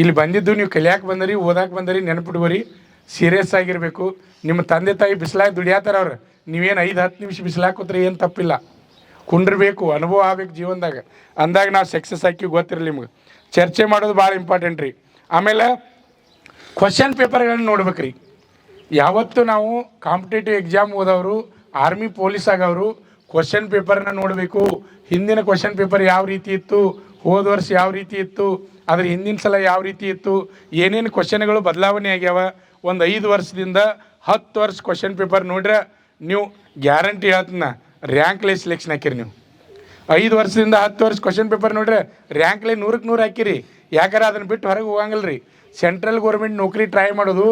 ಇಲ್ಲಿ ಬಂದಿದ್ದು ನೀವು ಕಲಿಯಾಕೆ ಬಂದರಿ, ಓದಾಕೆ ಬಂದರಿ, ನೆನಪಿಡುವರಿ. ಸೀರಿಯಸ್ ಆಗಿರಬೇಕು. ನಿಮ್ಮ ತಂದೆ ತಾಯಿ ಬಿಸಿಲಾಗಿ ದುಡಿಯಾತಾರ ಅವ್ರು, ನೀವೇನು 5-10 ನಿಮಿಷ ಬಿಸಿಲಾಗ ಕೂತ್ರೆ ಏನು ತಪ್ಪಿಲ್ಲ. ಕುಂಡ್ರಬೇಕು, ಅನುಭವ ಆಗ್ಬೇಕು ಜೀವನದಾಗ. ಅಂದಾಗ ನಾವು ಸಕ್ಸಸ್ ಹಾಕಿ ಗೊತ್ತಿರಲಿ ನಿಮ್ಗೆ. ಚರ್ಚೆ ಮಾಡೋದು ಭಾಳ ಇಂಪಾರ್ಟೆಂಟ್ ರೀ. ಆಮೇಲೆ ಕ್ವಶನ್ ಪೇಪರ್ಗಳನ್ನ ನೋಡ್ಬೇಕು ರೀ. ಯಾವತ್ತು ನಾವು ಕಾಂಪಿಟೇಟಿವ್ ಎಕ್ಸಾಮ್ ಓದೋರು, ಆರ್ಮಿ ಪೊಲೀಸ್ ಆಗೋರು ಕ್ವಶನ್ ಪೇಪರ್ನ ನೋಡಬೇಕು. ಹಿಂದಿನ ಕ್ವಶನ್ ಪೇಪರ್ ಯಾವ ರೀತಿ ಇತ್ತು, ಹೋದ ವರ್ಷ ಯಾವ ರೀತಿ ಇತ್ತು, ಅದ್ರ ಹಿಂದಿನ ಸಲ ಯಾವ ರೀತಿ ಇತ್ತು, ಏನೇನು ಕ್ವಶನ್ಗಳು ಬದಲಾವಣೆ ಆಗ್ಯಾವ. ಒಂದು 5 ವರ್ಷದಿಂದ 10 ವರ್ಷ ಕ್ವಶನ್ ಪೇಪರ್ ನೋಡ್ರೆ ನೀವು ಗ್ಯಾರಂಟಿ ಹೇಳ್ತೀನ ರ್ಯಾಂಕ್ಲೇ ಸಿಲೆಕ್ಷನ್ ಹಾಕಿರಿ. ನೀವು 5 ವರ್ಷದಿಂದ 10 ವರ್ಷ ಕ್ವಶನ್ ಪೇಪರ್ ನೋಡ್ರೆ ರ್ಯಾಂಕ್ಲೇ 100ಕ್ಕೆ 100 ಹಾಕಿರಿ. ಯಾಕಂದ್ರೆ ಅದನ್ನು ಬಿಟ್ಟು ಹೊರಗೆ ಹೋಗಂಗಿಲ್ಲ ರೀ. ಸೆಂಟ್ರಲ್ ಗೌರ್ಮೆಂಟ್ ನೌಕರಿ ಟ್ರೈ ಮಾಡೋದು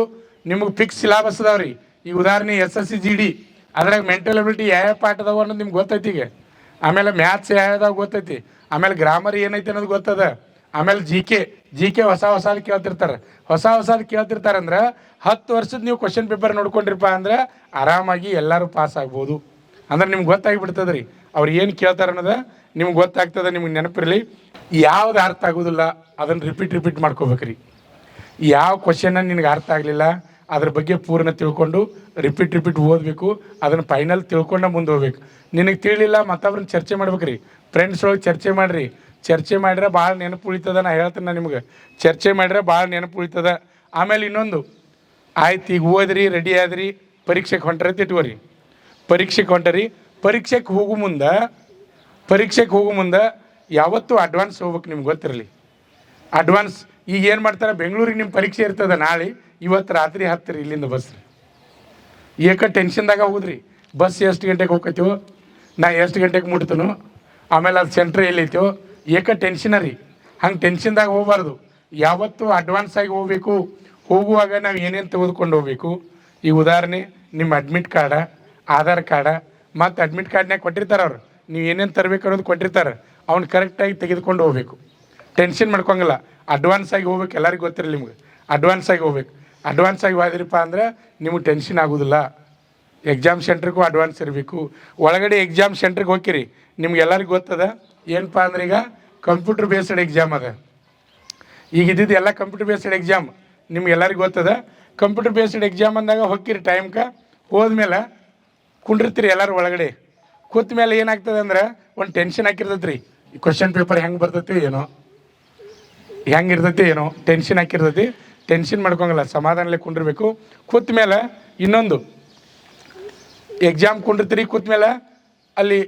ನಿಮಗೆ ಫಿಕ್ಸ್ ಸಿಲಾಬಸ್ ಅದಾವೆ ರೀ. ಈ ಉದಾಹರಣೆ SSC GD, ಅದ್ರಾಗ ಮೆಂಟಲ್ ಎಬಿಲಿಟಿ ಯಾವ ಪಾಠ ಅದಾವ ಅನ್ನೋದು ನಿಮ್ಗೆ ಗೊತ್ತೈತಿ ಈಗ. ಆಮೇಲೆ ಮ್ಯಾಥ್ಸ್ ಯಾವ್ಯಾವ ಗೊತ್ತೈತಿ. ಆಮೇಲೆ ಗ್ರಾಮರ್ ಏನೈತಿ ಅನ್ನೋದು ಗೊತ್ತದ. ಆಮೇಲೆ ಜಿ ಕೆ ಹೊಸ ಕೇಳ್ತಿರ್ತಾರೆ ಅಂದ್ರೆ 10 ವರ್ಷದ ನೀವು ಕ್ವಶನ್ ಪೇಪರ್ ನೋಡ್ಕೊಂಡ್ರಿಪ್ಪ ಅಂದ್ರೆ ಆರಾಮಾಗಿ ಎಲ್ಲರೂ ಪಾಸ್ ಆಗ್ಬೋದು. ಅಂದ್ರೆ ನಿಮ್ಗೆ ಗೊತ್ತಾಗಿಬಿಡ್ತದೆ ರೀ ಅವ್ರು ಏನು ಕೇಳ್ತಾರೆ ಅನ್ನೋದು ನಿಮ್ಗೆ ಗೊತ್ತಾಗ್ತದೆ. ನಿಮ್ಗೆ ನೆನಪಿರಲಿ, ಯಾವ್ದು ಅರ್ಥ ಆಗೋದಿಲ್ಲ ಅದನ್ನು ರಿಪೀಟ್ ಮಾಡ್ಕೋಬೇಕ್ರಿ. ಯಾವ ಕ್ವಶನ್ನ ನಿನಗೆ ಅರ್ಥ ಆಗಲಿಲ್ಲ ಅದ್ರ ಬಗ್ಗೆ ಪೂರ್ಣ ತಿಳ್ಕೊಂಡು ರಿಪೀಟ್ ಓದಬೇಕು. ಅದನ್ನು ಫೈನಲ್ ತಿಳ್ಕೊಂಡು ಮುಂದೆ ಹೋಗ್ಬೇಕು. ನಿನಗೆ ತಿಳಿಲಿಲ್ಲ ಮತ್ತೊಬ್ರನ್ನ ಚರ್ಚೆ ಮಾಡ್ಬೇಕ್ರಿ. ಫ್ರೆಂಡ್ಸ್ ಒಳಗೆ ಚರ್ಚೆ ಮಾಡಿರಿ. ಚರ್ಚೆ ಮಾಡಿದ್ರೆ ಭಾಳ ನೆನಪು ಉಳಿತದ. ನಾ ಹೇಳ್ತೀನಿ ನಿಮ್ಗೆ, ಚರ್ಚೆ ಮಾಡಿದ್ರೆ ಭಾಳ ನೆನಪು ಉಳಿತದ. ಆಮೇಲೆ ಇನ್ನೊಂದು, ಆಯ್ತು ಈಗ ಓದ್ರಿ, ರೆಡಿ ಆದ್ರಿ, ಪರೀಕ್ಷೆಗೆ ಹೊಂಟ್ರಿ ಅಂತ ಇಟ್ಕೋರಿ. ಪರೀಕ್ಷೆಗೆ ಹೊಂಟರಿ, ಪರೀಕ್ಷೆಗೆ ಹೋಗೋ ಮುಂದೆ ಯಾವತ್ತೂ ಅಡ್ವಾನ್ಸ್ ಹೋಗ್ಬೇಕು. ನಿಮ್ಗೆ ಗೊತ್ತಿರಲಿ ಅಡ್ವಾನ್ಸ್. ಈಗ ಏನು ಮಾಡ್ತಾರೆ, ಬೆಂಗಳೂರಿಗೆ ನಿಮ್ಮ ಪರೀಕ್ಷೆ ಇರ್ತದೆ ನಾಳೆ, ಇವತ್ತು ರಾತ್ರಿ ಹತ್ತಿರಿ ಇಲ್ಲಿಂದ ಬಸ್ ರೀ. ಏಕ ಟೆನ್ಷನ್ದಾಗ ಹೋಗುದ್ರಿ. ಬಸ್ ಎಷ್ಟು ಗಂಟೆಗೆ ಹೋಗ್ತೀವೋ, ನಾ ಎಷ್ಟು ಗಂಟೆಗೆ ಮುಟ್ತನೋ, ಆಮೇಲೆ ಅದು ಸೆಂಟ್ರ್ ಎಲ್ಲೈತೋ, ಏಕ ಟೆನ್ಷನ ರೀ. ಹಂಗೆ ಟೆನ್ಷನ್ದಾಗ ಹೋಗಬಾರ್ದು. ಯಾವತ್ತೂ ಅಡ್ವಾನ್ಸ್ ಆಗಿ ಹೋಗ್ಬೇಕು. ಹೋಗುವಾಗ ನಾವು ಏನೇನು ತೆಗೆದುಕೊಂಡು ಹೋಗ್ಬೇಕು. ಈ ಉದಾಹರಣೆ, ನಿಮ್ಮ ಅಡ್ಮಿಟ್ ಕಾರ್ಡ, ಆಧಾರ್ ಕಾರ್ಡ, ಮತ್ತು ಅಡ್ಮಿಟ್ ಕಾರ್ಡ್ನಾಗ ಕೊಟ್ಟಿರ್ತಾರೆ ಅವ್ರು, ನೀವು ಏನೇನು ತರಬೇಕು ಅನ್ನೋದು ಕೊಟ್ಟಿರ್ತಾರೆ. ಅವ್ನು ಕರೆಕ್ಟಾಗಿ ತೆಗೆದುಕೊಂಡು ಹೋಗ್ಬೇಕು. ಟೆನ್ಷನ್ ಮಾಡ್ಕೊಂಗಿಲ್ಲ, ಅಡ್ವಾನ್ಸ್ ಆಗಿ ಹೋಗ್ಬೇಕು. ಎಲ್ಲರಿಗೂ ಗೊತ್ತಿರಲಿ ನಿಮ್ಗೆ, ಅಡ್ವಾನ್ಸ್ ಆಗಿ ಹೋಗ್ಬೇಕು. ಅಡ್ವಾನ್ಸ್ ಆಗಿ ಹೋದ್ರಿಪ್ಪ ಅಂದ್ರೆ ನಿಮಗೆ ಟೆನ್ಷನ್ ಆಗೋದಿಲ್ಲ. ಎಕ್ಸಾಮ್ ಸೆಂಟ್ರಿಗೂ ಅಡ್ವಾನ್ಸ್ ಇರಬೇಕು. ಒಳಗಡೆ ಎಕ್ಸಾಮ್ ಸೆಂಟ್ರಿಗೆ ಹೋಗಿರಿ, ನಿಮ್ಗೆ ಎಲ್ಲರಿಗೂ ಗೊತ್ತದ ಏನಪ್ಪ ಅಂದ್ರೆ ಈಗ ಕಂಪ್ಯೂಟರ್ ಬೇಸ್ಡ್ ಎಕ್ಸಾಮ್ ಅದ. ಈಗ ಇದ್ದಿದ್ದು ಎಲ್ಲ ಕಂಪ್ಯೂಟರ್ ಬೇಸ್ಡ್ ಎಕ್ಸಾಮ್ ನಿಮ್ಗೆ ಎಲ್ಲರಿಗೂ ಗೊತ್ತದ. ಕಂಪ್ಯೂಟರ್ ಬೇಸ್ಡ್ ಎಕ್ಸಾಮ್ ಅಂದಾಗ ಹೋಗಿರಿ, ಟೈಮ್ಗೆ ಹೋದ್ಮೇಲೆ ಕುಂಡಿರ್ತೀರಿ ಎಲ್ಲರೂ ಒಳಗಡೆ. ಕೂತ ಮೇಲೆ ಏನಾಗ್ತದೆ ಅಂದ್ರೆ ಒಂದು ಟೆನ್ಷನ್ ಹಾಕಿರ್ತೈತೆ ರೀ. ಈ ಕ್ವಶನ್ ಪೇಪರ್ ಹೆಂಗೆ ಬರ್ತೈತಿ ಏನೋ, ಟೆನ್ಷನ್ ಹಾಕಿರ್ತೈತಿ. ಟೆನ್ಷನ್ ಮಾಡ್ಕೊಂಗಲ್ಲ, ಸಮಾಧಾನಲೇ ಕುಂಡಿರ್ಬೇಕು. ಕೂತ ಮೇಲೆ ಇನ್ನೊಂದು, ಎಕ್ಸಾಮ್ ಕುಂಡಿರ್ತೀರಿ, ಕೂತ ಮೇಲೆ ಅಲ್ಲಿ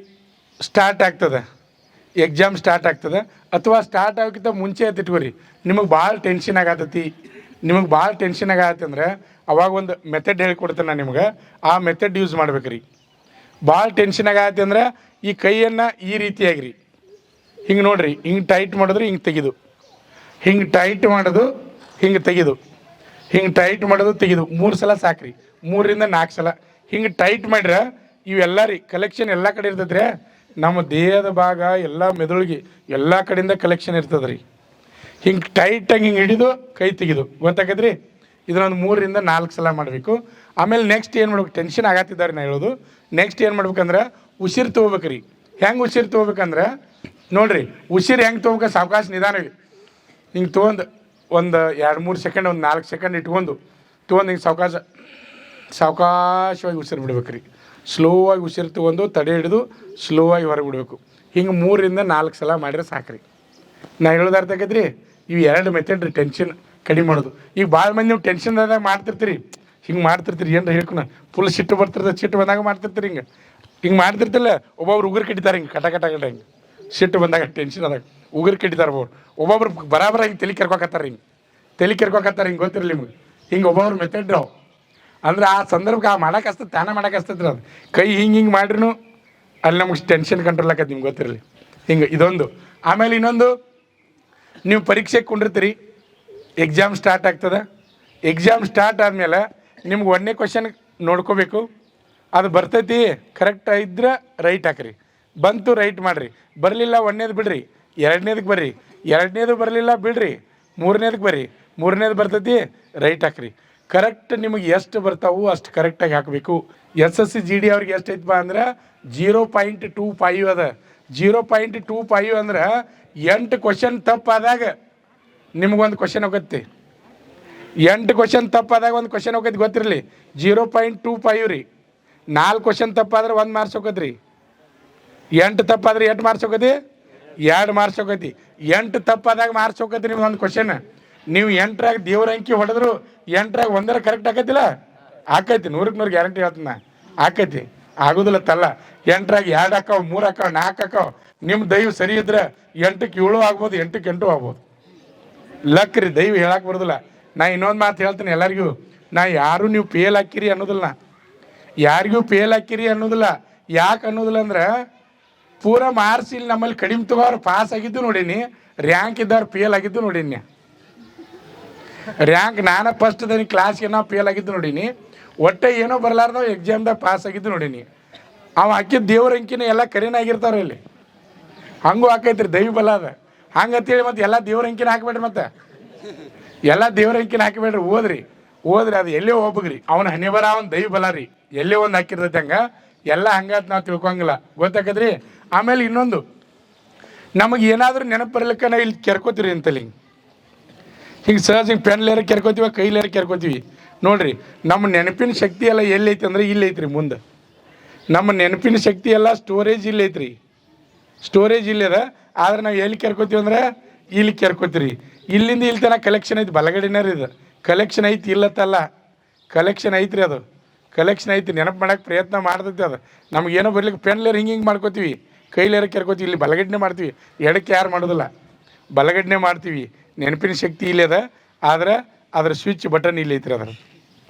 ಎಕ್ಸಾಮ್ ಸ್ಟಾರ್ಟ್ ಆಗ್ತದೆ. ಅಥವಾ ಸ್ಟಾರ್ಟ್ ಆಗೋಕ್ಕಿಂತ ಮುಂಚೆ ಇಟ್ಕೋರಿ, ನಿಮಗೆ ಭಾಳ ಟೆನ್ಷನ್ ಆಗತ್ತೈತಿ. ಅಂದ್ರೆ ಅವಾಗ ಒಂದು ಮೆಥಡ್ ಹೇಳ್ಕೊಡ್ತೇನೆ ನಾನು ನಿಮ್ಗೆ. ಆ ಮೆಥಡ್ ಯೂಸ್ ಮಾಡ್ಬೇಕ್ರಿ. ಭಾಳ ಟೆನ್ಷನ್ ಆಗತ್ತೆ ಅಂದ್ರೆ ಈ ಕೈಯನ್ನು ಈ ರೀತಿಯಾಗಿರಿ ಹಿಂಗೆ ನೋಡಿರಿ, ಹಿಂಗೆ ಟೈಟ್ ಮಾಡಿದ್ರೆ ಹಿಂಗೆ ತೆಗೆದು, ಹಿಂಗೆ ಟೈಟ್ ಮಾಡೋದು, ಹಿಂಗೆ ತೆಗೆದು, ಹಿಂಗೆ ಟೈಟ್ ಮಾಡೋದು ತೆಗೆದು 3 ಸಲ ಸಾಕ್ರಿ. 3ರಿಂದ 4 ಸಲ ಹಿಂಗೆ ಟೈಟ್ ಮಾಡ್ರೆ ಇವೆಲ್ಲ ರೀ ಕಲೆಕ್ಷನ್ ಎಲ್ಲ ಕಡೆ ಇರ್ತೈತೆ ರೀ. ನಮ್ಮ ದೇಹದ ಭಾಗ ಎಲ್ಲ ಮೆದುಳಿಗೆ ಎಲ್ಲ ಕಡೆಯಿಂದ ಕಲೆಕ್ಷನ್ ಇರ್ತದೆ ರೀ. ಹಿಂಗೆ ಟೈಟಾಗಿ ಹಿಂಗೆ ಹಿಡಿದು ಕೈ ತೆಗೆದು, ಗೊತ್ತಾಗದ್ರಿ. ಇದನ್ನೊಂದು 3ರಿಂದ 4 ಸಲ ಮಾಡಬೇಕು. ಆಮೇಲೆ ನೆಕ್ಸ್ಟ್ ಏನು ಮಾಡ್ಬೇಕು, ಟೆನ್ಷನ್ ಆಗತ್ತಿದ್ದಾರೆ ನಾ ಹೇಳೋದು. ನೆಕ್ಸ್ಟ್ ಏನು ಮಾಡ್ಬೇಕಂದ್ರೆ ಉಸಿರು ತೊಗೋಬೇಕ್ರಿ. ಹೆಂಗೆ ಉಸಿರು ತೊಗೋಬೇಕಂದ್ರೆ ನೋಡಿರಿ, ಉಸಿರು ಹೆಂಗೆ ತೊಗೋಬೇಕು, ಸಾವಕಾಶ ನಿಧಾನವಾಗಿ ಹಿಂಗೆ ತೊಗೊಂಡು ಒಂದು 2-3 ಸೆಕೆಂಡ್, ಒಂದು 4 ಸೆಕೆಂಡ್ ತೊಗೊಂಡು ಹಿಂಗೆ ಸಾವಕಾಶವಾಗಿ ಉಸಿರು ಬಿಡ್ಬೇಕ್ರಿ. ಸ್ಲೋವಾಗಿ ಉಸಿರು ತೊಗೊಂಡು ತಡೆ ಹಿಡಿದು ಸ್ಲೋವಾಗಿ ಹೊರಗೆ ಬಿಡಬೇಕು. ಹಿಂಗೆ 3ರಿಂದ 4 ಸಲ ಮಾಡಿದ್ರೆ ಸಾಕ್ರಿ. ನಾ ಹೇಳೋದು ಅರ್ಥ ಆಗೈತ್ರಿ. ಇವು 2 ಮೆಥಡ್ ರೀ ಟೆನ್ಷನ್ ಕಡಿಮೆ ಮಾಡೋದು. ಈಗ ಭಾಳ ಮಂದಿ ನೀವು ಟೆನ್ಷನ್ದಾಗ ಮಾಡ್ತಿರ್ತೀರಿ, ಹಿಂಗೆ ಮಾಡ್ತಿರ್ತೀರಿ, ಏನಾರ ಹೇಳ್ಕೊಣ ಫುಲ್ ಸಿಟ್ಟು ಬರ್ತಿರ್ತದೆ. ಸಿಟ್ಟು ಬಂದಾಗ ಮಾಡ್ತಿರ್ತೀರಿ, ಹಿಂಗೆ ಮಾಡ್ತಿರ್ತಿಲ್ಲ. ಒಬ್ಬೊಬ್ರು ಉಗುರು ಕಟ್ಟಿತಾರೆ, ಹಿಂಗೆ ಕಟ ಹಿಂಗೆ ಸಿಟ್ಟು ಬಂದಾಗ ಟೆನ್ಷನ್ ಆದಾಗ ಉಗುರು ಕಟ್ಟಿತಾರೆ. ಒಬ್ಬೊಬ್ರು ಬರಾಬರ ಹಿಂಗೆ ತಲೆ ಕೆರ್ಕೊಕತ್ತಾರೆ, ಹಿಂಗೆ ಗೊತ್ತಿರಲಿ ನಿಮ್ಗೆ. ಹಿಂಗೆ ಒಬ್ಬೊಬ್ರು ಮೆಥಡ್ ಅವು. ಅಂದ್ರೆ ಆ ಸಂದರ್ಭಕ್ಕೆ ಮಾಡೋಕೆ ತಾನೇ ಮಾಡೋಕೆ ಅದು ಕೈ ಹಿಂಗೆ ಮಾಡ್ರೂ ಅಲ್ಲಿ ನಮ್ಗೆ ಟೆನ್ಷನ್ ಕಂಟ್ರೋಲ್ ಆಕತ್ತೆ, ನಿಮ್ಗೆ ಗೊತ್ತಿರಲಿ. ಹಿಂಗೆ ಇದೊಂದು. ಆಮೇಲೆ ಇನ್ನೊಂದು, ನೀವು ಪರೀಕ್ಷೆಗೆ ಕುಂಡಿರ್ತೀರಿ, ಎಕ್ಸಾಮ್ ಸ್ಟಾರ್ಟ್ ಆಗ್ತದೆ. ಎಕ್ಸಾಮ್ ಸ್ಟಾರ್ಟ್ ಆದಮೇಲೆ ನಿಮ್ಗೆ 1ನೇ ಕ್ವಶನ್ ನೋಡ್ಕೋಬೇಕು. ಅದು ಬರ್ತೈತಿ ಕರೆಕ್ಟ್ ಇದ್ರೆ ರೈಟ್ ಹಾಕ್ರಿ, ಬಂತು ರೈಟ್ ಮಾಡಿರಿ. ಬರಲಿಲ್ಲ 1ನೇದು ಬಿಡ್ರಿ, 2ನೇದಕ್ಕೆ ಬರ್ರಿ, 2ನೇದು ಬರಲಿಲ್ಲ ಬಿಡ್ರಿ, 3ನೇದಕ್ಕೆ ಬರ್ರಿ, 3ನೇದು ಬರ್ತೈತಿ ರೈಟ್ ಹಾಕ್ರಿ. ಕರೆಕ್ಟ್ ನಿಮಗೆ ಎಷ್ಟು ಬರ್ತಾವು ಅಷ್ಟು ಕರೆಕ್ಟಾಗಿ ಹಾಕಬೇಕು. SSC GD ಅವ್ರಿಗೆ ಎಷ್ಟು ಐತಪ್ಪ ಅಂದ್ರೆ 0.25 ಅದ. 0.25 ಅಂದ್ರೆ 8 ಕ್ವಶನ್ ತಪ್ಪಾದಾಗ ನಿಮಗೊಂದು ಕ್ವಶನ್ ಹೋಗತ್ತೆ. 8 ಕ್ವಶನ್ ತಪ್ಪಾದಾಗ ಒಂದು ಕ್ವಶನ್ ಹೋಗತ್ತೆ ಗೊತ್ತಿರಲಿ, 0.25 ರೀ. 4 ಕ್ವಶನ್ ತಪ್ಪಾದ್ರೆ 1 ಮಾರ್ಕ್ಸ್ ಹೋಗತ್ರಿ. 8 ತಪ್ಪಾದ್ರೆ 8 ಮಾರ್ಕ್ಸ್ ಹೋಗತಿ, 2 ಮಾರ್ಕ್ಸ್ ಹೋಗತಿ. 8 ತಪ್ಪಾದಾಗ ಮಾರ್ಕ್ಸ್ ಹೋಗತ್ರಿ ನಿಮ್ಗೆ ಒಂದು ಕ್ವಶನ್. ನೀವು 8ರಾಗ ದೇವ್ರ ಅಂಕಿ ಹೊಡೆದ್ರು 8ರಾಗ 1 ಕರೆಕ್ಟ್ ಆಕತಿಲ್ಲ, ಆಕೈತಿ. 100ಕ್ಕೆ 100 ಗ್ಯಾರಂಟಿ ಹೇಳ್ತೀನಿ, ಆಕೈತಿ. ಆಗೋದಿಲ್ಲ ತಲ್ಲ. 8ರಾಗ 2 ಹಾಕಾವ, 3 ಹಾಕಾವ, 4 ಹಾಕಾವ. ನಿಮ್ಮ ದೈವ ಸರಿ ಇದ್ರೆ 8ಕ್ಕೆ 7 ಆಗ್ಬೋದು, 8ಕ್ಕೆ 8 ಆಗ್ಬೋದು. ಲಕ್ ರೀ, ದೈವ ಹೇಳಕ್ಕೆ ಬರೋದಿಲ್ಲ. ನಾ ಇನ್ನೊಂದು ಮಾತು ಹೇಳ್ತೀನಿ ಎಲ್ಲರಿಗೂ, ನಾ ಯಾರು ನೀವು ಫೇಲ್ ಹಾಕಿರಿ ಅನ್ನೋದಿಲ್ಲ, ಯಾರಿಗೂ ಫೇಲ್ ಹಾಕಿರಿ ಅನ್ನೋದಿಲ್ಲ. ಯಾಕೆ ಅನ್ನೋದಿಲ್ಲ ಅಂದ್ರೆ ಪೂರ ಮಾರ್ಕ್ಸ್ ಇಲ್ಲಿ ನಮ್ಮಲ್ಲಿ ಕಡಿಮೆ ತಗೋರು ಪಾಸ್ ಆಗಿದ್ದು ನೋಡೀನಿ, ರ್ಯಾಂಕ್ ಇದ್ದವ್ರು ಫೇಲ್ ಆಗಿದ್ದು ನೋಡೀನಿ. ರ್ಯಾಂಕ್ ನಾನು ಫಸ್ಟ್ ಅದ ಕ್ಲಾಸ್ಗೆ ನಾವು ಫೇಲ್ ಆಗಿದ್ದು ನೋಡೀನಿ. ಒಟ್ಟೆ ಏನೋ ಬರಲಾರ್ದವ ಎಕ್ಸಾಮ್ದಾಗ ಪಾಸ್ ಆಗಿದ್ದು ನೋಡೀನಿ. ಅವ ಹಾಕಿದ ದೇವ್ರ ಅಂಕಿನ ಎಲ್ಲ ಕರಿನ ಆಗಿರ್ತಾವ್ರಿ ಇಲ್ಲಿ. ಹಂಗೂ ಹಾಕೈತ್ರಿ, ದೈವ ಬಲ ಅದ. ಹಂಗಂತೇಳಿ ಮತ್ತೆ ಎಲ್ಲ ದೇವ್ರ ಅಂಕಿನ ಹಾಕ್ಬೇಡ್ರಿ, ಮತ್ತೆ ಎಲ್ಲ ದೇವ್ರ ಅಂಕಿನ ಹಾಕಿಬೇಡ್ರಿ. ಓದ್ರಿ ಅದು ಎಲ್ಲೇ ಹೋಗ್ಬೇಕ್ರಿ, ಅವನ ಹಣೆ ಬರ ಅವನ ದೈವ ಬಲ ರೀ. ಎಲ್ಲೇ ಒಂದು ಹಾಕಿರ್ತೈತೆ ಹಂಗೆ, ಎಲ್ಲ ಹಂಗಂತ ನಾವು ತಿಳ್ಕೊಂಗಿಲ್ಲ, ಗೊತ್ತಾಕದ್ರಿ. ಆಮೇಲೆ ಇನ್ನೊಂದು, ನಮಗೆ ಏನಾದರೂ ನೆನಪು ಬರ್ಲಿಕ್ಕೆ ನಾವು ಇಲ್ಲಿ ಕೆರ್ಕೋತೀರಿ ಅಂತಲ್ಲಿ ಹಿಂಗೆ ಸಹಜ ಹಿಂಗೆ ಪೆನ್ಲೇರ ಕೆರ್ಕೋತೀವ, ಕೈಲೇರ ಕೆರ್ಕೋತೀವಿ. ನೋಡ್ರಿ, ನಮ್ಮ ನೆನಪಿನ ಶಕ್ತಿ ಎಲ್ಲ ಎಲ್ಲೈತಿ ಅಂದ್ರೆ ಇಲ್ಲಿ ಐತ್ರಿ. ಮುಂದೆ ನಮ್ಮ ನೆನಪಿನ ಶಕ್ತಿ ಎಲ್ಲ ಸ್ಟೋರೇಜ್ ಇಲ್ಲಿ ಐತ್ರಿ, ಸ್ಟೋರೇಜ್ ಇಲ್ಲದ. ಆದ್ರೆ ನಾವು ಎಲ್ಲಿ ಕೆರ್ಕೋತೀವಿ ಅಂದ್ರೆ ಇಲ್ಲಿ ಕೆರ್ಕೋತೀರಿ. ಇಲ್ಲಿಂದ ಇಲ್ಲಿ ತನಕ ಕಲೆಕ್ಷನ್ ಐತಿ, ಬಲಗಡೆನಾರ ಇದು ಕಲೆಕ್ಷನ್ ಐತಿ, ಇಲ್ಲತ್ತಲ್ಲ, ಕಲೆಕ್ಷನ್ ಐತ್ರಿ. ಅದು ಕಲೆಕ್ಷನ್ ಐತಿ, ನೆನಪು ಮಾಡೋಕ್ಕೆ ಪ್ರಯತ್ನ ಮಾಡ್ತೈತಿ. ಅದು ನಮಗೇನೋ ಬರ್ಲಿಕ್ಕೆ ಪೆನ್ಲೇರ್ ಹಿಂಗೆ ಮಾಡ್ಕೋತೀವಿ, ಕೈಲೇರ ಕೆರ್ಕೋತೀವಿ. ಇಲ್ಲಿ ಬಲಗಡ್ನೆ ಮಾಡ್ತೀವಿ, ಎಡಕ್ಕೆ ಯಾರು ಮಾಡೋದಿಲ್ಲ, ಬಲಗಡ್ನೆ ಮಾಡ್ತೀವಿ. ನೆನಪಿನ ಶಕ್ತಿ ಇಲ್ಲೇ ಅದ, ಆದ್ರೆ ಅದ್ರ ಸ್ವಿಚ್ ಬಟನ್ ಇಲ್ಲಿ ಐತ್ರಿ. ಅದ್ರ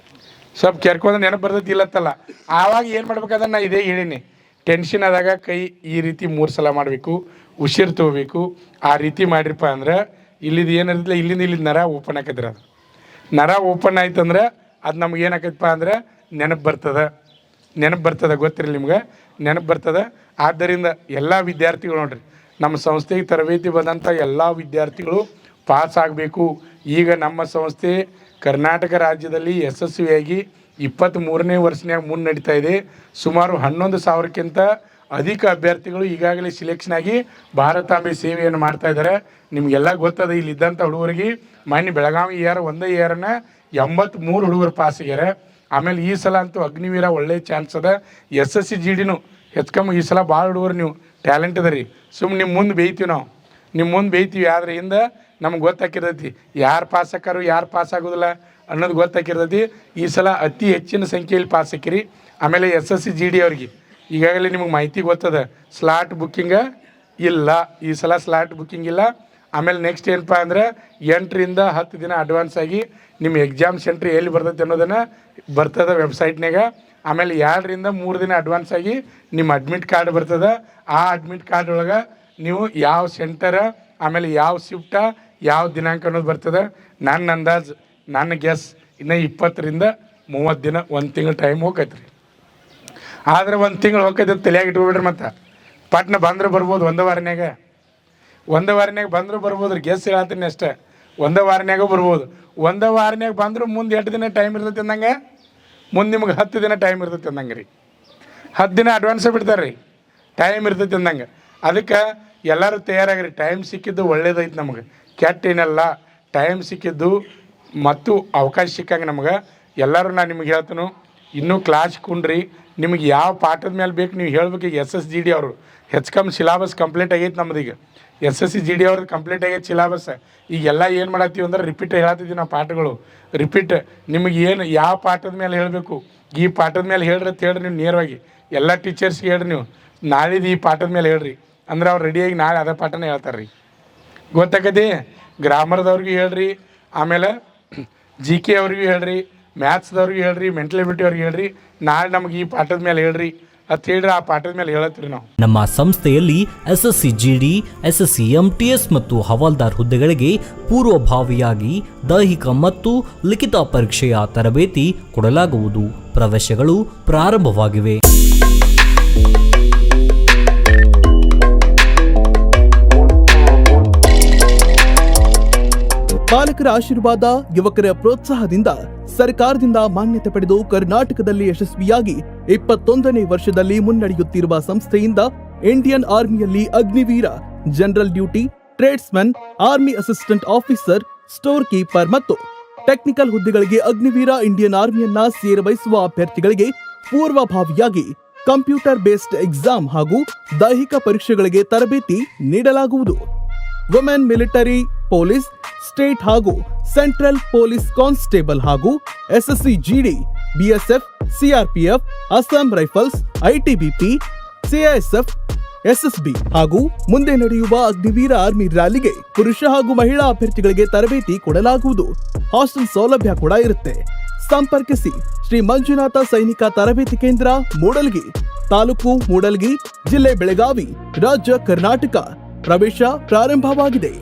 ಸ್ವಲ್ಪ ಕೆರ್ಕೊಂಡ್ರೆ ನೆನಪು ಬರ್ತೈತಿ, ಇಲ್ಲತ್ತಲ್ಲ. ಆವಾಗ ಏನು ಮಾಡ್ಬೇಕಾದ್ರೆ ನಾ ಇದೇ ಹೇಳೀನಿ, ಟೆನ್ಷನ್ ಆದಾಗ ಕೈ ಈ ರೀತಿ 3 ಸಲ ಮಾಡಬೇಕು, ಉಸಿರು ತೊಗೋಬೇಕು. ಆ ರೀತಿ ಮಾಡಿರಪ್ಪ ಅಂದ್ರೆ ಇಲ್ಲಿದ್ದು ಏನಿರಲಿಲ್ಲ, ಇಲ್ಲಿಂದ ನರ ಓಪನ್ ಆಕೈತ್ರಿ. ಅದು ನರ ಓಪನ್ ಆಯ್ತಂದ್ರೆ ಅದು ನಮ್ಗೆ ಏನಾಕೈತಪ್ಪ ಅಂದ್ರೆ ನೆನಪು ಬರ್ತದೆ, ಗೊತ್ತಿರಲಿ ನಿಮ್ಗೆ, ನೆನಪು ಬರ್ತದೆ. ಆದ್ದರಿಂದ ಎಲ್ಲ ವಿದ್ಯಾರ್ಥಿಗಳು ನೋಡ್ರಿ, ನಮ್ಮ ಸಂಸ್ಥೆಗೆ ತರಬೇತಿ ಬಂದಂಥ ಎಲ್ಲ ವಿದ್ಯಾರ್ಥಿಗಳು ಪಾಸ್ ಆಗಬೇಕು. ಈಗ ನಮ್ಮ ಸಂಸ್ಥೆ ಕರ್ನಾಟಕ ರಾಜ್ಯದಲ್ಲಿ ಯಶಸ್ವಿಯಾಗಿ 23ನೇ ವರ್ಷನ್ಯಾಗ ಮುನ್ನಡೀತಾ ಇದೆ. ಸುಮಾರು 11,000ಕ್ಕಿಂತ ಅಧಿಕ ಅಭ್ಯರ್ಥಿಗಳು ಈಗಾಗಲೇ ಸಿಲೆಕ್ಷನ್ ಆಗಿ ಭಾರತಾಂಬೆ ಸೇವೆಯನ್ನು ಮಾಡ್ತಾ ಇದ್ದಾರೆ. ನಿಮಗೆಲ್ಲ ಗೊತ್ತದ, ಇಲ್ಲಿದ್ದಂಥ ಹುಡುಗರಿಗೆ ಮೊನ್ನೆ ಬೆಳಗಾವಿ ಒಂದೇ ಇಯರನ್ನ 83 ಹುಡುಗರು ಪಾಸ್ ಆಗ್ಯಾರ. ಆಮೇಲೆ ಈ ಸಲ ಅಂತೂ ಅಗ್ನಿವೀರ ಒಳ್ಳೆ ಚಾನ್ಸ್ ಅದ. SSC GDನೂ ಹೆಚ್ಚು ಈ ಸಲ ಭಾಳ ಹುಡುಗರು ನೀವು ಟ್ಯಾಲೆಂಟ್ ಅದ ರೀ. ಸುಮ್ಮನೆ ನಿಮ್ಮ ಮುಂದೆ ಬೇಯ್ತೀವಿ, ನಾವು ನಿಮ್ಮ ಮುಂದೆ ಬೇಯ್ತೀವಿ. ಆದ್ರೆ ಹಿಂದೆ ನಮ್ಗೆ ಗೊತ್ತಾಕಿರ್ತೈತಿ ಯಾರು ಪಾಸ್ ಆಕಾರು, ಯಾರು ಪಾಸ್ ಆಗೋದಿಲ್ಲ ಅನ್ನೋದು ಗೊತ್ತಾಕಿರ್ತೈತಿ. ಈ ಸಲ ಅತಿ ಹೆಚ್ಚಿನ ಸಂಖ್ಯೆಯಲ್ಲಿ ಪಾಸ್ ಆಕಿರಿ. ಆಮೇಲೆ SSC GD ಅವ್ರಿಗೆ ಈಗಾಗಲೇ ನಿಮಗೆ ಮಾಹಿತಿ ಗೊತ್ತದ, ಸ್ಲಾಟ್ ಬುಕ್ಕಿಂಗ ಇಲ್ಲ, ಈ ಸಲ ಸ್ಲಾಟ್ ಬುಕ್ಕಿಂಗ್ ಇಲ್ಲ. ಆಮೇಲೆ ನೆಕ್ಸ್ಟ್ ಏನಪ್ಪ ಅಂದ್ರೆ 8ರಿಂದ 10 ದಿನ ಅಡ್ವಾನ್ಸ್ ಆಗಿ ನಿಮ್ಮ ಎಕ್ಸಾಮ್ ಸೆಂಟ್ರ್ ಎಲ್ಲಿ ಬರ್ತೈತೆ ಅನ್ನೋದನ್ನು ಬರ್ತದೆ ವೆಬ್ಸೈಟ್ನಾಗ. ಆಮೇಲೆ 2ರಿಂದ 3 ದಿನ ಅಡ್ವಾನ್ಸ್ ಆಗಿ ನಿಮ್ಮ ಅಡ್ಮಿಟ್ ಕಾರ್ಡ್ ಬರ್ತದೆ. ಆ ಅಡ್ಮಿಟ್ ಕಾರ್ಡ್ ಒಳಗೆ ನೀವು ಯಾವ ಸೆಂಟರ, ಆಮೇಲೆ ಯಾವ ಶಿಫ್ಟ, ಯಾವ ದಿನಾಂಕ ಅನ್ನೋದು ಬರ್ತದೆ. ನನ್ನ ಅಂದಾಜು, ನನ್ನ ಗೆಸ್ ಇನ್ನು 20ರಿಂದ 30 ದಿನ, 1 ತಿಂಗಳು ಟೈಮ್ ಹೋಗೈತ್ರಿ. ಆದ್ರೆ 1 ತಿಂಗಳು ಹೋಗೈತೆ ತಲೆಯಾಗಿ ಇಟ್ಕೊಬಿಡ್ರಿ. ಮತ್ತು ಪಟ್ನ ಬಂದ್ರೆ ಬರ್ಬೋದು, ಒಂದು ವಾರನ್ಯಾಗ ಬಂದರೂ ಬರ್ಬೋದು ರೀ. ಗೆಸ್ ಹೇಳ್ತೀನಿ ಅಷ್ಟೇ, ಒಂದು ವಾರನ್ಯಾಗ ಬರ್ಬೋದು. ಒಂದು ವಾರನ್ಯಾಗ ಬಂದರೂ ಮುಂದೆ 8 ದಿನ ಟೈಮ್ ಇರ್ತೈತೆ ಅಂದಂಗೆ, ಮುಂದೆ ನಿಮ್ಗೆ 10 ದಿನ ಟೈಮ್ ಇರ್ತೈತೆ ಅಂದಂಗೆ ರೀ. 10 ದಿನ ಅಡ್ವಾನ್ಸೇ ಬಿಡ್ತಾರೆ ರೀ, ಟೈಮ್ ಇರ್ತೈತೆ ಅಂದಂಗೆ. ಅದಕ್ಕೆ ಎಲ್ಲರೂ ತಯಾರಾಗಿರಿ. ಟೈಮ್ ಸಿಕ್ಕಿದ್ದು ಒಳ್ಳೇದೈತೆ ನಮಗೆ, ಕೆಟ್ಟ ಏನಲ್ಲ. ಟೈಮ್ ಸಿಕ್ಕಿದ್ದು ಮತ್ತು ಅವಕಾಶ ಸಿಕ್ಕಂಗೆ ನಮಗೆ ಎಲ್ಲರೂ ನಾನು ನಿಮ್ಗೆ ಹೇಳ್ತೀನಿ, ಇನ್ನೂ ಕ್ಲಾಸ್ ಕುಂಡ್ರಿ. ನಿಮಗೆ ಯಾವ ಪಾಠದ ಮೇಲೆ ಬೇಕು ನೀವು ಹೇಳ್ಬೇಕು. ಈಗ SSC GD ಅವರು ಹೆಚ್ಚು ಸಿಲಾಬಸ್ ಕಂಪ್ಲೀಟ್ ಆಗೈತೆ ನಮ್ದು. ಈಗ SSC GD ಅವ್ರದ್ದು ಕಂಪ್ಲೀಟ್ ಆಗೈತೆ ಸಿಲಾಬಸ್. ಈಗೆಲ್ಲ ಏನು ಮಾಡತ್ತೀವಿ ಅಂದ್ರೆ ರಿಪೀಟ್ ಹೇಳತ್ತಿದ್ದೀವಿ ನಾವು ಪಾಠಗಳು. ರಿಪೀಟ್ ನಿಮಗೆ ಏನು ಯಾವ ಪಾಠದ ಮೇಲೆ ಹೇಳಬೇಕು, ಈ ಪಾಠದ ಮೇಲೆ ಹೇಳ್ರಿ ಅಂತ ಹೇಳ್ರಿ. ನೀವು ನೇರವಾಗಿ ಎಲ್ಲ ಟೀಚರ್ಸ್ಗೆ ಹೇಳ್ರಿ, ನೀವು ನಾಳಿದ್ದು ಈ ಪಾಠದ ಮೇಲೆ ಹೇಳ್ರಿ ಅಂದ್ರೆ ಅವ್ರು ರೆಡಿಯಾಗಿ ನಾಳೆ ಅದೇ ಪಾಠನೇ ಹೇಳ್ತಾರೆ ರೀ. ಗೊತ್ತಾಗತಿ. ಗ್ರಾಮರ್ದವ್ರಿಗೆ ಹೇಳ್ರಿ, ಆಮೇಲೆ GK ಅವ್ರಿಗೂ ಹೇಳ್ರಿ, ಮ್ಯಾಥ್ಸ್ದವ್ರಿಗೆ ಹೇಳ್ರಿ, ಮೆಂಟಲ್ ಎಬಿಲಿಟಿ ಅವ್ರಿಗೆ ಹೇಳ್ರಿ. ನಾಳೆ ನಮ್ಗೆ ಈ ಪಾಠದ ಮೇಲೆ ಹೇಳ್ರಿ ಅಂತ ಹೇಳ್ರಿ, ಆ ಪಾಠದ ಮೇಲೆ ಹೇಳತ್ತೀರಿ ನಾವು. ನಮ್ಮ ಸಂಸ್ಥೆಯಲ್ಲಿ SSC GD, SSC MTS ಮತ್ತು ಹವಾಲ್ದಾರ್ ಹುದ್ದೆಗಳಿಗೆ ಪೂರ್ವಭಾವಿಯಾಗಿ ದೈಹಿಕ ಮತ್ತು ಲಿಖಿತ ಪರೀಕ್ಷೆಯ ತರಬೇತಿ ಕೊಡಲಾಗುವುದು. ಪ್ರವೇಶಗಳು ಪ್ರಾರಂಭವಾಗಿವೆ. ಪಾಲಕರ ಆಶೀರ್ವಾದ, ಯುವಕರ ಪ್ರೋತ್ಸಾಹದಿಂದ ಸರ್ಕಾರದಿಂದ ಮಾನ್ಯತೆ ಪಡೆದು ಕರ್ನಾಟಕದಲ್ಲಿ ಯಶಸ್ವಿಯಾಗಿ 21ನೇ ವರ್ಷದಲ್ಲಿ ಮುನ್ನಡೆಯುತ್ತಿರುವ ಸಂಸ್ಥೆಯಿಂದ ಇಂಡಿಯನ್ ಆರ್ಮಿಯಲ್ಲಿ Agniveer, general duty, tradesman, army assistant officer, store keeper ಮತ್ತು ಟೆಕ್ನಿಕಲ್ ಹುದ್ದೆಗಳಿಗೆ ಅಗ್ನಿವೀರ ಇಂಡಿಯನ್ ಆರ್ಮಿಯನ್ನ ಸೇರಬಯಸುವ ಅಭ್ಯರ್ಥಿಗಳಿಗೆ ಪೂರ್ವಭಾವಿಯಾಗಿ ಕಂಪ್ಯೂಟರ್ ಬೇಸ್ಡ್ ಎಕ್ಸಾಮ್ ಹಾಗೂ ದೈಹಿಕ ಪರೀಕ್ಷೆಗಳಿಗೆ ತರಬೇತಿ ನೀಡಲಾಗುವುದು. ವುಮೆನ್ ಮಿಲಿಟರಿ, ಪೊಲೀಸ್, ಸ್ಟೇಟ್ ಹಾಗೂ ಸೆಂಟ್ರಲ್ ಪೊಲೀಸ್ ಕಾನ್ಸ್ಟೇಬಲ್ ಹಾಗೂ SSC GD, BSF, CRPF, Assam rifles, ITBP, CISF, SSB ಹಾಗೂ ಮುಂದೆ ನಡೆಯುವ ಅಗ್ನಿವೀರ ಆರ್ಮಿ ರ್ಯಾಲಿಗೆ ಪುರುಷ ಹಾಗೂ ಮಹಿಳಾ ಅಭ್ಯರ್ಥಿಗಳಿಗೆ ತರಬೇತಿ ಕೊಡಲಾಗುವುದು. ಹಾಸ್ಟೆಲ್ ಸೌಲಭ್ಯ ಕೂಡ ಇರುತ್ತೆ. ಸಂಪರ್ಕಿಸಿ ಶ್ರೀ ಮಂಜುನಾಥ ಸೈನಿಕ ತರಬೇತಿ ಕೇಂದ್ರ, ಮೂಡಲ್ಗಿ, ತಾಲೂಕು ಮೂಡಲ್ಗಿ, ಜಿಲ್ಲೆ ಬೆಳಗಾವಿ, ರಾಜ್ಯ ಕರ್ನಾಟಕ. ಪ್ರವೇಶ ಪ್ರಾರಂಭವಾಗಿದೆ.